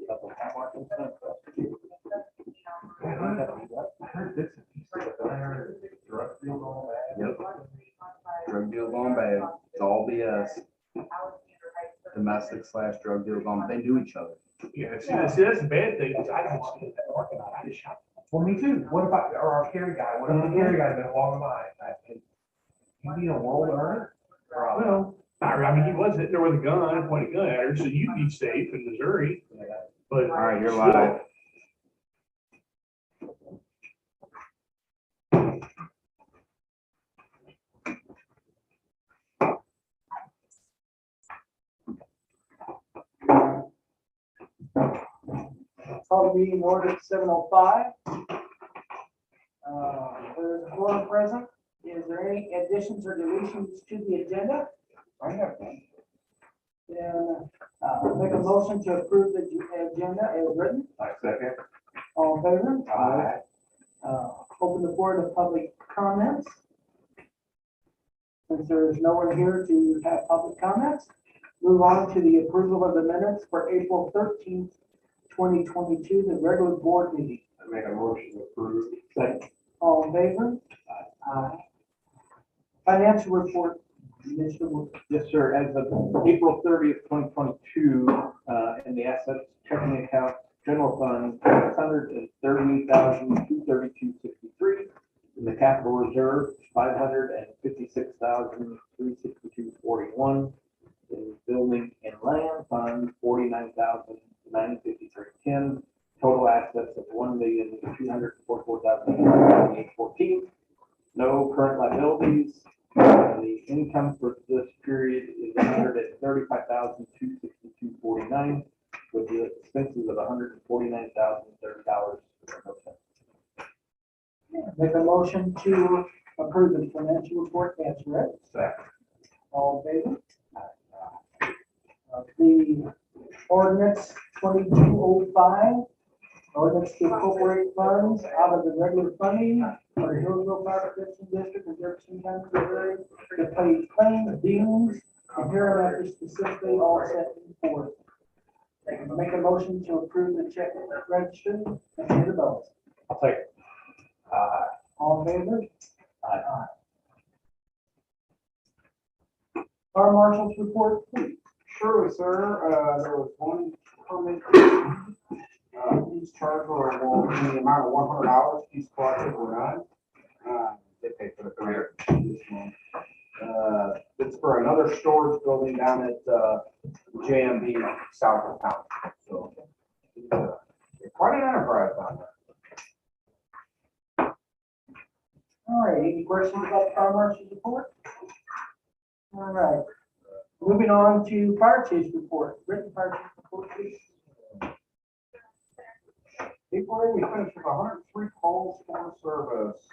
I heard this. I heard drug deal going bad. Yep. Drug deal gone bad. It's all BS. Domestic / drug deal gone. They knew each other. Yeah, see, that's the bad thing, is I can see that parking lot, I just shot. Well, me too. What about our carry guy? What if the carry guy's been walking by? He be a world earner? Well, I mean, he was hitting there with a gun, pointing a gun at her, so you'd be safe in Missouri, but. All right, you're still. live. Call the meeting order at 7:05. There's a quorum present. Is there any additions or deletions to the agenda? I have one. Then, make a motion to approve the agenda as written. I second. All in favor? Aye. Open the floor to public comments. Since there is no one here to have public comments, move on to the approval of the minutes for April 13th, 2022, the regular board meeting. I make a motion to approve. Second. All in favor? Aye. Financial report, Mr. Wood. Yes, sir. As of April 30th, 2022, in the assets checking account, general fund, $638,232.63. In the capital reserve, $556,362.41. In building and land fund, $49,953.10. Total assets of $1,244,828.14. No current liabilities. The income for this period is $135,262.49, with the expenses of $149,030. Make a motion to approve the financial report as read. Second. All in favor? The ordinance 2205, ordinance to incorporate funds out of the regular funding for the Hillsville Fire Protection District and Jefferson County, Missouri, to pay claims, deems, and hereunder specifically all set forth. Make a motion to approve the check register and pay the bills. I'll take it. All in favor? Aye. Fire Marshal's report, please. Surely, sir, there was one permit, each charge will be in the amount of $100, each collected or none. They pay for the permit this month. It's for another storage building down at, JMB south of town, so. It's quite an enterprise down there. All right, any questions about the fire marshal's report? All right, moving on to fire chief's report, written fire chief's report, please. April, we finished with 103 calls for service.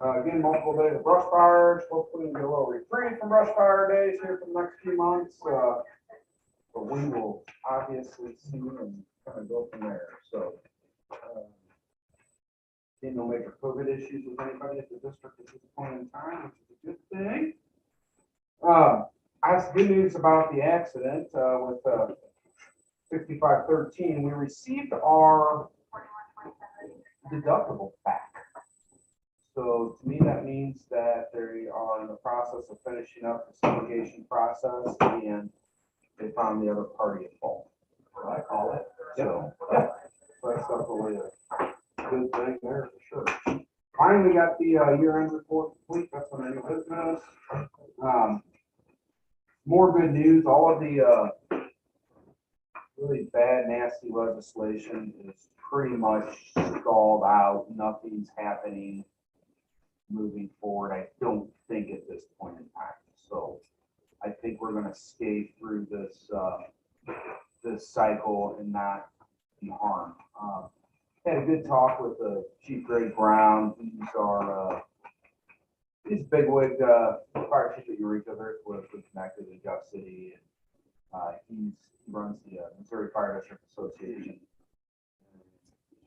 Again, multiple days of brush fires, hopefully we'll get a little retreat from brush fire days here for the next few months. But we will obviously see and kind of go from there, so. No major COVID issues with anybody at the district at this point in time, which is a good thing. I have good news about the accident with 6513. We received our deductible back. So to me, that means that they are in the process of finishing up the subrogation process and they found the other party at fault. I call it. So that's definitely a good thing there for sure. Finally got the year-end report complete. That's on any business. More good news. All of the really bad, nasty legislation is pretty much stalled out. Nothing's happening moving forward. I don't think at this point in time. So I think we're going to skate through this this cycle and not be harmed. Had a good talk with Chief Greg Brown. He's our he's a bigwig fire chief at Eureka. Very closely connected to Jeff City. And, he runs the Missouri Fire District Association.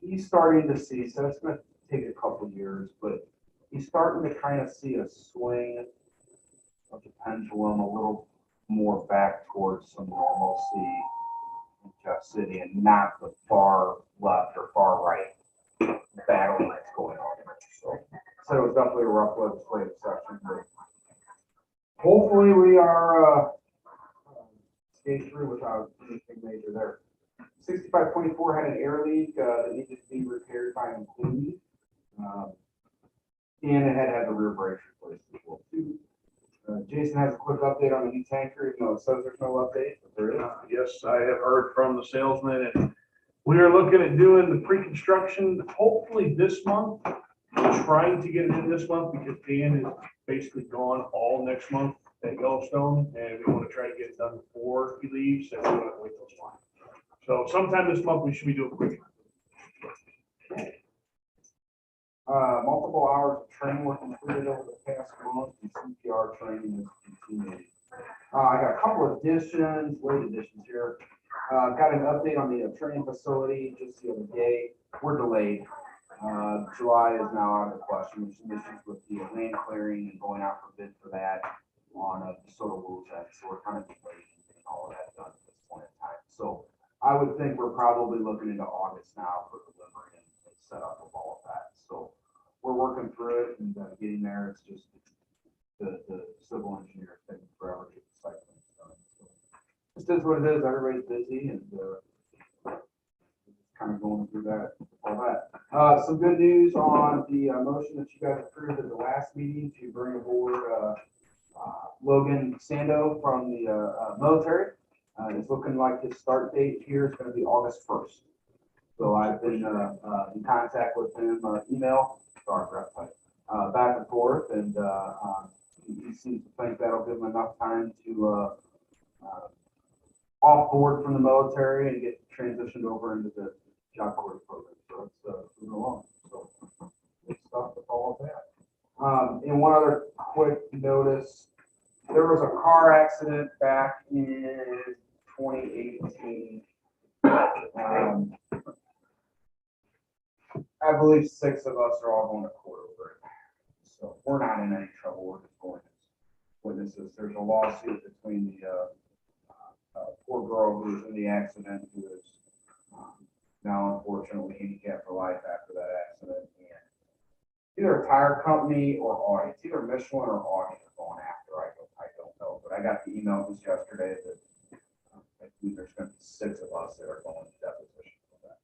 He's starting to see, so it's going to take a couple years, but he's starting to kind of see a swing of the pendulum a little more back towards some normalcy in Jeff City and not the far left or far right battle that's going on. So it was definitely a rough legislative session, but hopefully we are skate through without anything major there. 6524 had an air leak that needed to be repaired by an employee. And it had the rear brakes replaced as well too. Jason has a quick update on the new tanker, even though it says there's no update, but there is. Yes, I have heard from the salesman, and we are looking at doing the pre-construction hopefully this month. We're trying to get it in this month because Dan is basically gone all next month at Yellowstone, and we want to try to get it done before he leaves, and we want to wait till July. So sometime this month, we should be doing quick. Multiple hours of training were completed over the past month, and CPR training is continuing. I got a couple of additions, late additions here. Got an update on the training facility just the other day. We're delayed. July is now out of the question. There's some issues with the land clearing and going out for bid for that on DeSoto Woods. So we're kind of delayed in getting all of that done at this point in time. So I would think we're probably looking into August now for delivery and set up of all of that. So we're working through it and getting there. It's just the civil engineer is taking forever to get the site plans done. So this is what it is. Everybody's busy and kind of going through that, all that. Some good news on the motion that you guys approved at the last meeting to bring aboard Logan Sando from the military. It's looking like his start date here is going to be August 1st. So I've been in contact with him, email, back and forth, and he seems to think that'll give him enough time to off board from the military and get transitioned over into the job corps program. So it's moving along. So good stuff with all of that. And one other quick notice, there was a car accident back in 2018. I believe 6 of us are all going to court over it. So we're not in any trouble. We're just going as witnesses. There's a lawsuit between the poor girl who was in the accident, who is now unfortunately handicapped for life after that accident. And either a tire company or Audi, it's either Michelin or Audi are going after. I don't know, but I got the email just yesterday that I believe there's going to be 6 of us that are going to deposition for that.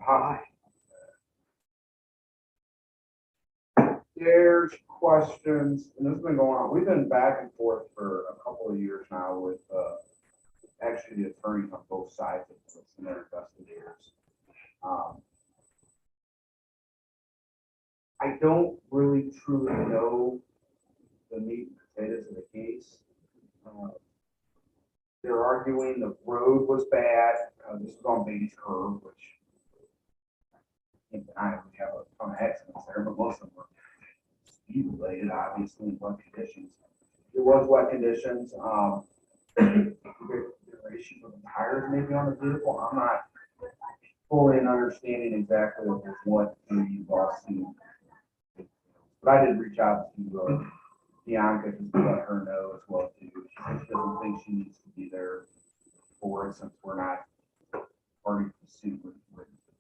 Hi. There's questions, and this has been going on. We've been back and forth for a couple of years now with actually the attorneys on both sides of this and their investigators. I don't really truly know the meat and potatoes of the case. They're arguing the road was bad. This was on Beatty's Curve, which I can't deny we have a ton of accidents there, but most of them were speed related, obviously, in wet conditions. It was wet conditions. Duration of the tires maybe on the vehicle. I'm not fully understanding exactly what the lawsuit. But I did reach out to Bianca just to let her know as well too. She said she doesn't think she needs to be there for it since we're not party to the suit with witnesses.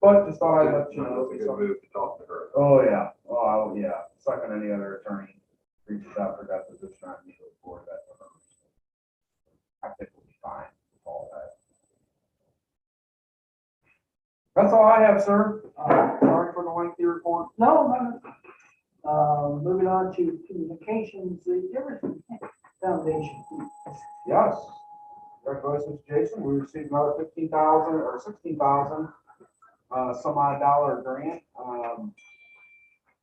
But just thought I'd let you know. It's a good move to talk to her. Oh yeah. Oh yeah. It's like on any other attorney reaches out for deposition on me before that. I think we'll be fine with all that. That's all I have, sir. Sorry for the lengthy report. No. Moving on to communications, the Jefferson Foundation. Yes. Congratulations, Jason. We received another 15,000 or 16,000 some odd dollar grant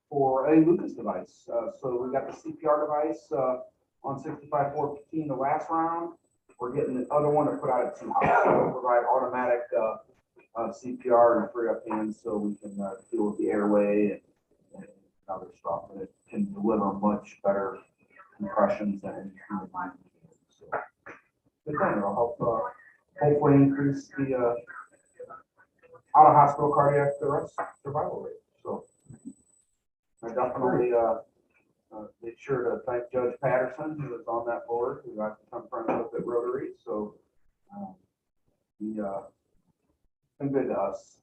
for a Lucas device. So we got the CPR device on 65-415 the last round. We're getting the other one to put out at 2 houses. So provide automatic CPR and free up hands so we can deal with the airway and other stuff. And it can deliver much better compressions than human mind. So good thing. It'll help hopefully increase the out of hospital cardiac arrest survival rate. So I definitely Make sure to thank Judge Patterson, who was on that board, who I've become friends with at Rotary, so, he, been good to us.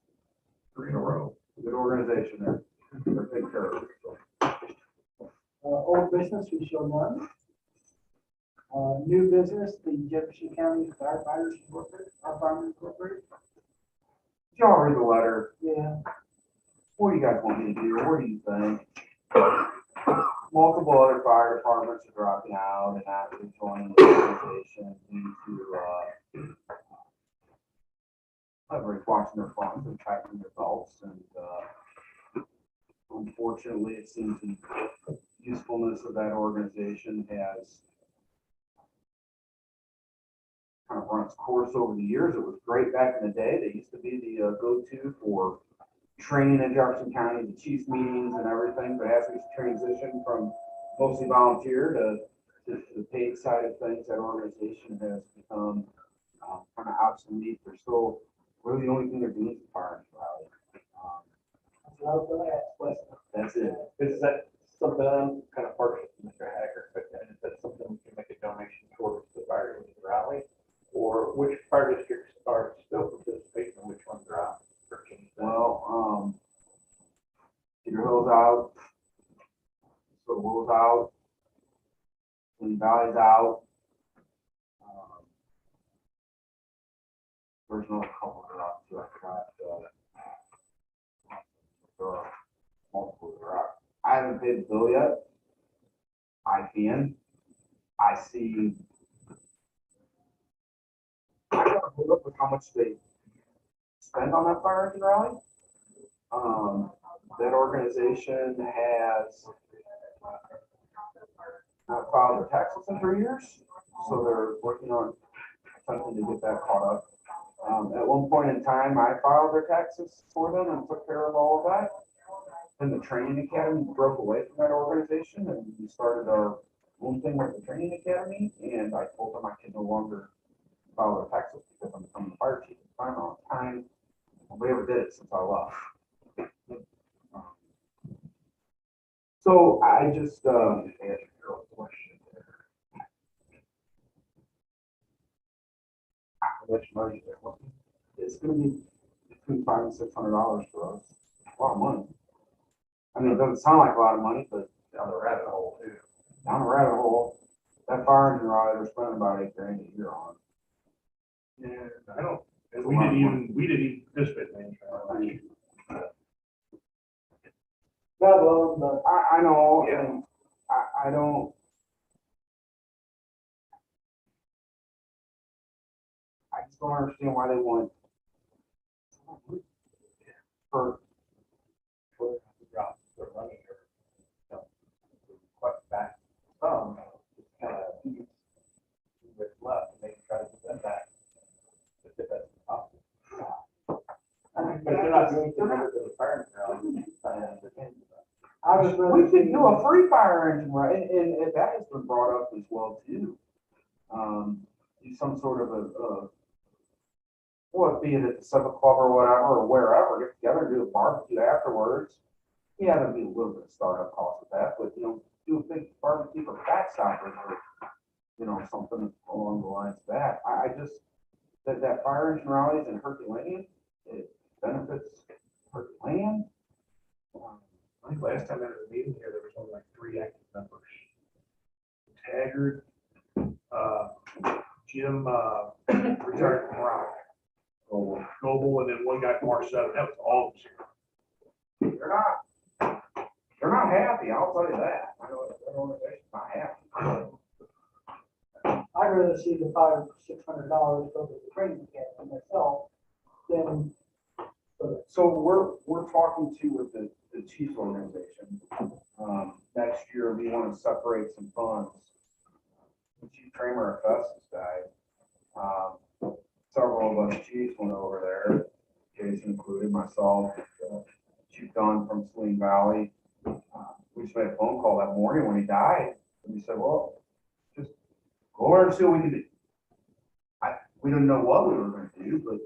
3 in a row. Good organization there. They're taking care of it, so. Old business, we show none. New business, the Jefferson County Firefighters Incorporated, our Firemen Incorporated. Did y'all read the letter? Yeah. What do you guys want me to do? What do you think? Multiple other fire departments are dropping out and actually joining the organization due to, everybody's watching their funds and tightening their belts, and, unfortunately, it seems the usefulness of that organization has kind of run its course over the years. It was great back in the day. They used to be the go-to for training in Jefferson County, the chiefs meetings and everything, but as we transition from mostly volunteer to the paid side of things, that organization has become kind of obsolete. They're still really the only thing they're doing is the fire rally. That's it. Is that something, I'm kind of partial to Mr. Hager, but is that something we can make a donation towards the fire rally? Or which fire districts are still participating and which ones are out? Well, Cedar Hill's out, Will's out, Green Valley's out. There's another couple that are out too. I forgot. There are multiple that are out. I haven't paid the bill yet. I can. I see. I gotta look at how much they spend on that fire engine rally. That organization has not filed their taxes in 3 years, so they're working on something to get that caught up. At one point in time, I filed their taxes for them and took care of all of that. Then the training academy broke away from that organization, and we started our own thing with the training academy. And I told them I could no longer file their taxes because I'm becoming the fire chief. I'm on time. Nobody ever did it since I left. So I just question there. How much money is there? It's going to be between $500 and $600 for us. A lot of money. I mean, it doesn't sound like a lot of money, but down the rabbit hole too. Down the rabbit hole, that fire engine ride, they're spending about $8 grand a year on. And I don't, and we didn't even participate in that. Well, I know, Yeah. and I don't. I just don't understand why they want. For For the drops, for running or, quite back some, just kind of use what's left and maybe try to get them back. If that's possible. But if they're not doing anything other than the fire rally, I understand. I was we really could do a free fire engine ride, and that has been brought up as well too. Do some sort of be it at the Civic Club or whatever, or wherever, get together and do a barbecue afterwards. Yeah, there'd be a little bit of startup cost with that, but do a big barbecue for fat stoppers or, something along the lines of that. I just, that fire engine rallies in Herculaneum, it benefits Herculaneum. I think last time I was a meeting here, there was only like 3 active members. Taggart, Jim, retired from Rock, Noble, and then one guy from R7. That was all of us. They're not happy, I'll tell you that. I know that organization's not happy. I'd rather see the $500 or $600 go to the training academy myself than. So we're talking to with the chiefs organization. Next year, we want to separate some funds. Chief Kramer, a Festus guy, several of us chiefs went over there, Jason included, myself, Chief Dunn from Saline Valley. We just made a phone call that morning when he died, and we said, well, just go over and see what we can do. We didn't know what we were going to do, but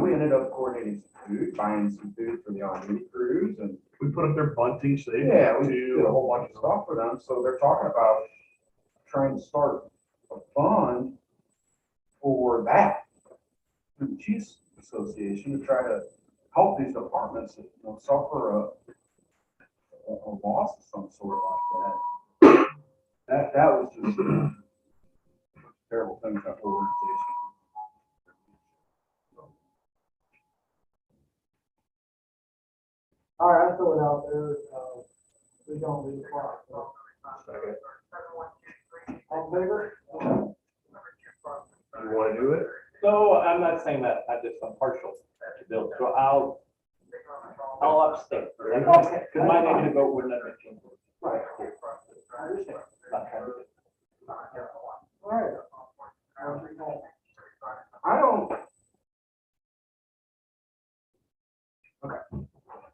we ended up coordinating some food, buying some food for the on-duty crews, and We put up their bunting, so they. Yeah, we did a whole bunch of stuff for them, so they're talking about trying to start a fund for that. Through the Chiefs Association to try to help these departments that, suffer a loss of some sort like that. That was just a terrible thing, that whole organization. All right, I'll throw it out there, we don't leave quiet. All in favor? You wanna do it? So I'm not saying that, I'm partial to Bill, so I'll abstain. Okay. Because my negative vote wouldn't have been changed. Right. I understand. Not trying to- All right. I don't,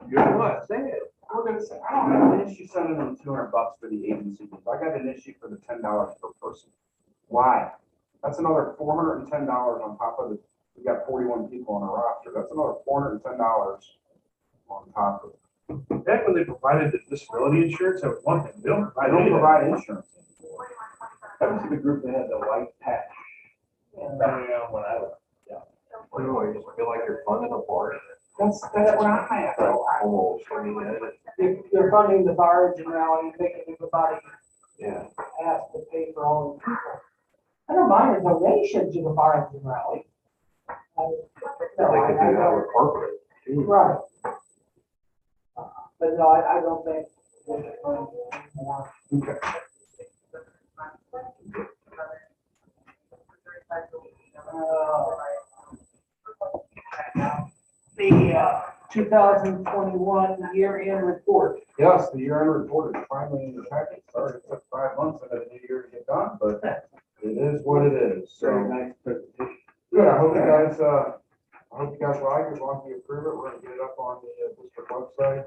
You know what, say it. we're gonna say, I don't have an issue sending them $200 for the agency. I got an issue for the $10 per person. Why? That's another $410 on top of we got 41 people on our roster. That's another $410 on top of. Back when they provided the disability insurance, I was wondering, they don't I provide don't any of that. provide insurance. That was the group that had the white patch. Yeah, when I was. You just feel like you're funding a part. That's where I'm at, though. Almost, I mean, You're funding the bar engine rally, making everybody yeah. have to pay for all the people. I don't mind a donation to the bar engine rally. No, They could do that don't- with corporate. too. Right. But no, I don't think we should fund more. Okay. The 2021 year-end report. Yes, the year-end report is finally in the packet. Sorry, it took 5 months out of the year to get done, but it is what it is. Very So, nice presentation. good. I hope you guys like it. As long as you approve it, we're gonna get it up on the district website,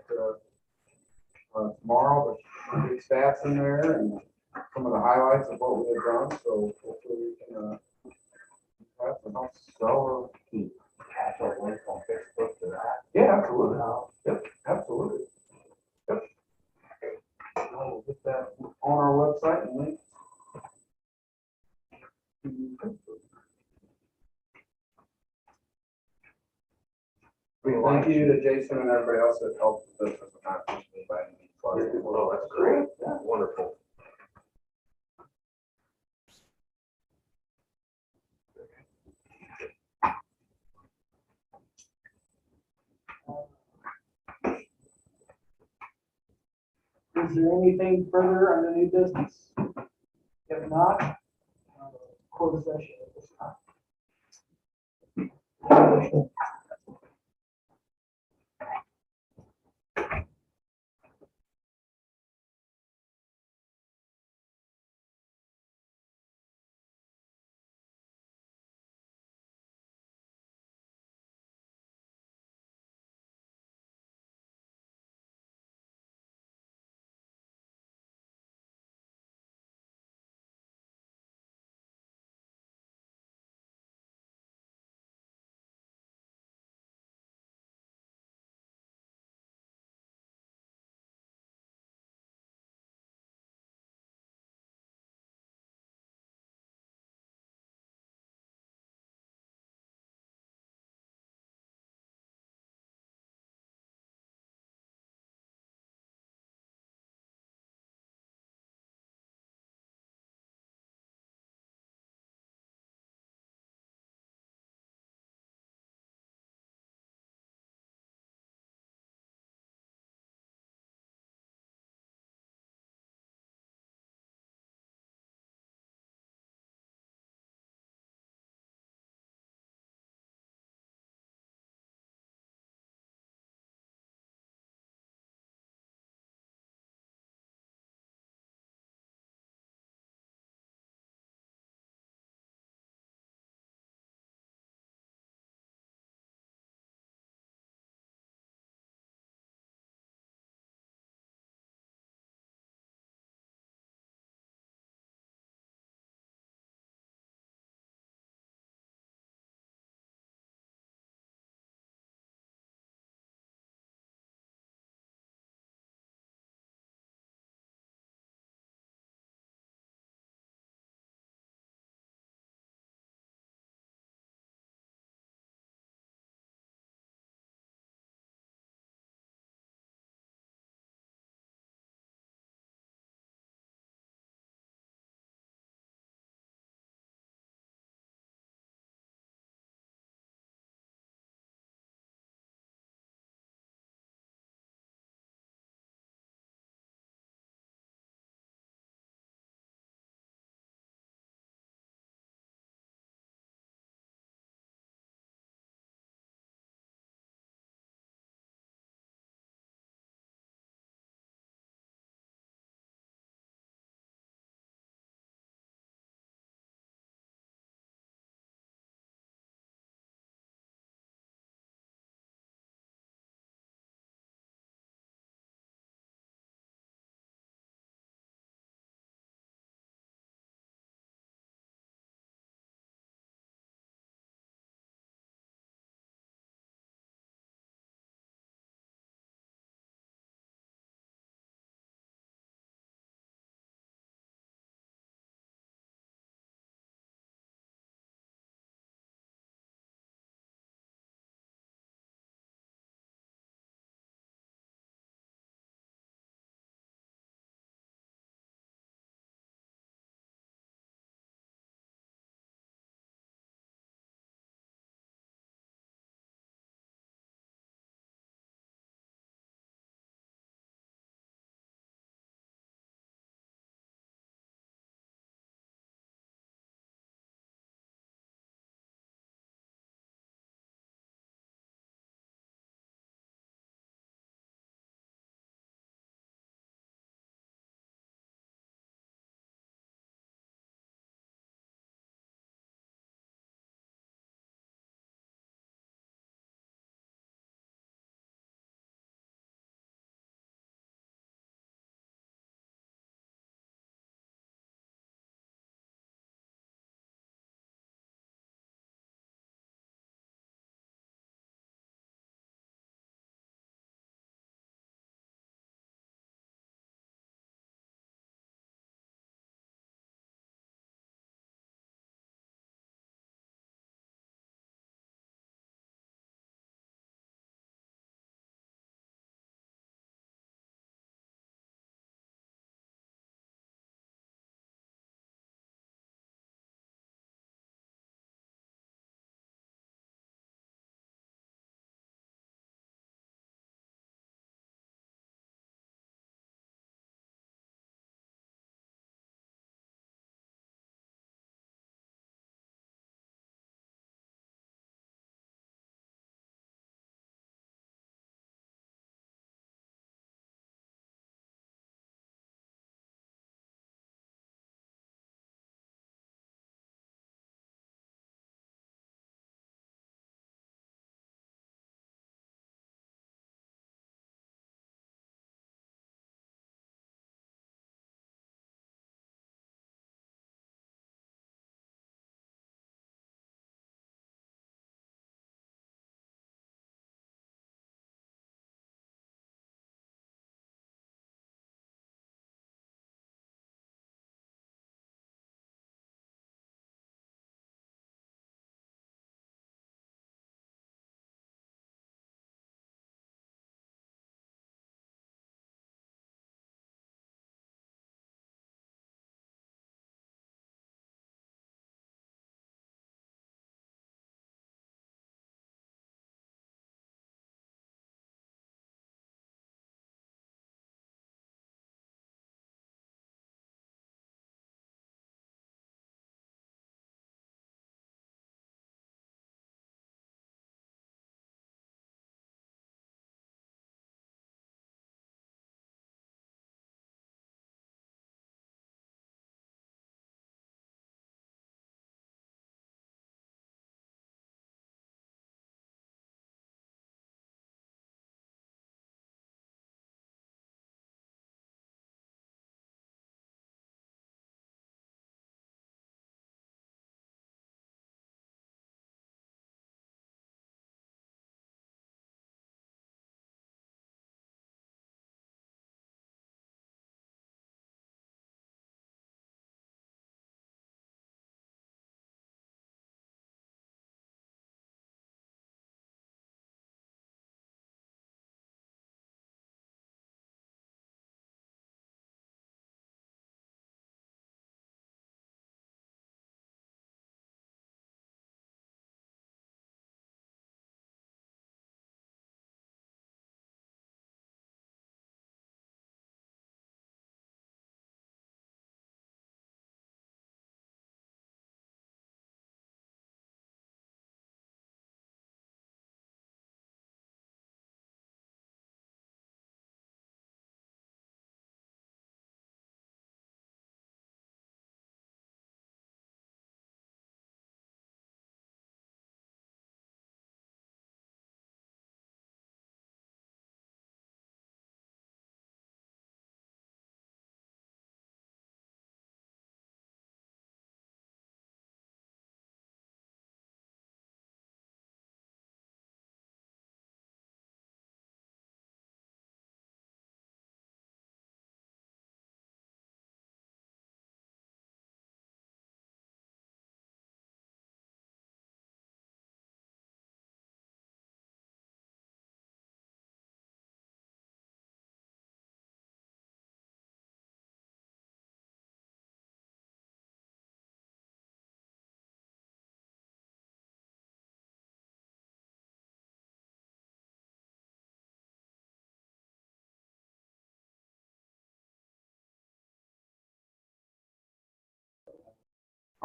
tomorrow. There's big stats in there and some of the highlights of what we have done. So hopefully we can, have some help sell or keep. Catch a link on Facebook to that. Yeah, absolutely. Yep, absolutely. Yep. We'll get that on our website and link. Thank you to Jason and everybody else that helped with this. It's not just me by any means. Oh, that's great. Wonderful. Is there anything further on the new business? If not, close session at this time.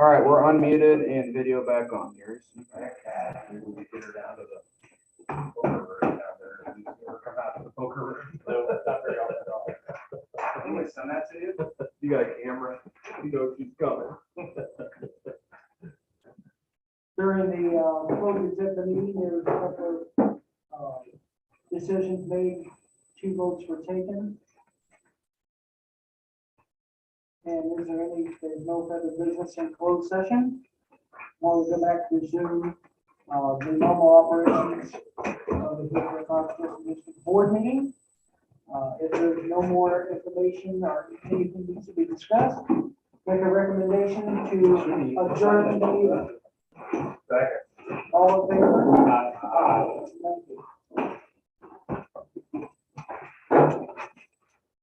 All right, we're unmuted and video back on, Gary. Maybe we get her down to the poker room down there. We ever come out to the poker room? No, not very often at all. Can we send that to you? You got a camera, you know she's coming. During the closed executive meeting, there was a couple of decisions made, 2 votes were taken. And there's no further business in closed session. Now we'll go back to resume the normal operations of the Hillsborough Conservation District Board meeting. If there's no more information or anything needs to be discussed, make a recommendation to adjourn the meeting. Second. All in favor? Aye. Thank you.